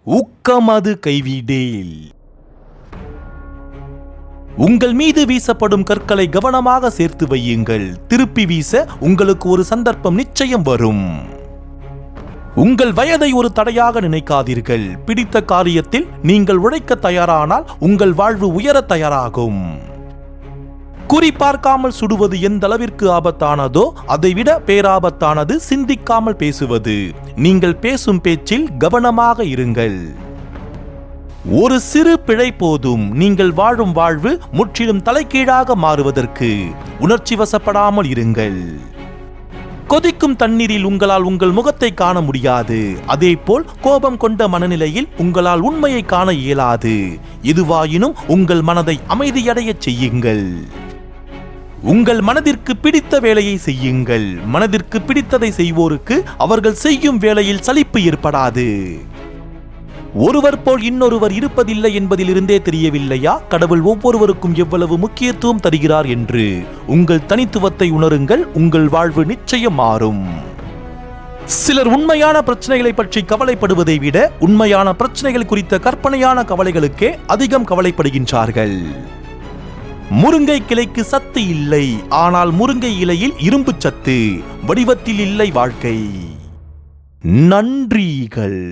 ஊக்கமது கைவிடேல். உங்கள் மீது வீசப்படும் கற்களை கவனமாக சேர்த்து வையுங்கள். திருப்பி வீச உங்களுக்கு ஒரு சந்தர்ப்பம் நிச்சயம் வரும். உங்கள் வயதை ஒரு தடையாக நினைக்காதீர்கள். பிடித்த காரியத்தில் நீங்கள் உழைக்க தயாரானால் உங்கள் வாழ்வு உயர தயாராகும். குறி பார்க்காமல் சுடுவது எந்த அளவிற்கு ஆபத்தானதோ அதைவிட பேராபத்தானது சிந்திக்காமல் பேசுவது. நீங்கள் பேசும் பேச்சில் கவனமாக இருங்கள். ஒரு சிறு பிழை போதும் நீங்கள் வாழும் வாழ்வு முற்றிலும் தலைகீழாக மாறுவதற்கு. உணர்ச்சி வசப்படாமல் இருங்கள். கொதிக்கும் தண்ணீரில் உங்களால் உங்கள் முகத்தை காண முடியாது. அதேபோல் கோபம் கொண்ட மனநிலையில் உங்களால் உண்மையை காண இயலாது. எதுவாயினும் உங்கள் மனதை அமைதியடைய செய்யுங்கள். உங்கள் மனதிற்கு பிடித்த வேலையை செய்யுங்கள். மனதிற்கு பிடித்ததை செய்வோருக்கு அவர்கள் செய்யும் வேலையில் சலிப்பு ஏற்படாது. ஒருவர் போல் இன்னொருவர் இருப்பதில்லை என்பதிலிருந்தே தெரியவில்லையா கடவுள் ஒவ்வொருவருக்கும் எவ்வளவு முக்கியத்துவம் தருகிறார் என்று? உங்கள் தனித்துவத்தை உணருங்கள். உங்கள் வாழ்வு நிச்சயம் மாறும். சிலர் உண்மையான பிரச்சனைகளை பற்றி கவலைப்படுவதை விட உண்மையான பிரச்சனைகள் குறித்த கற்பனையான கவலைகளுக்கே அதிகம் கவலைப்படுகின்றார்கள். முருங்கை கிளைக்கு சத்து இல்லை, ஆனால் முருங்கை இலையில் இரும்பு சத்து. வடிவத்தில் இல்லை வாழ்க்கை. நன்றிகள்.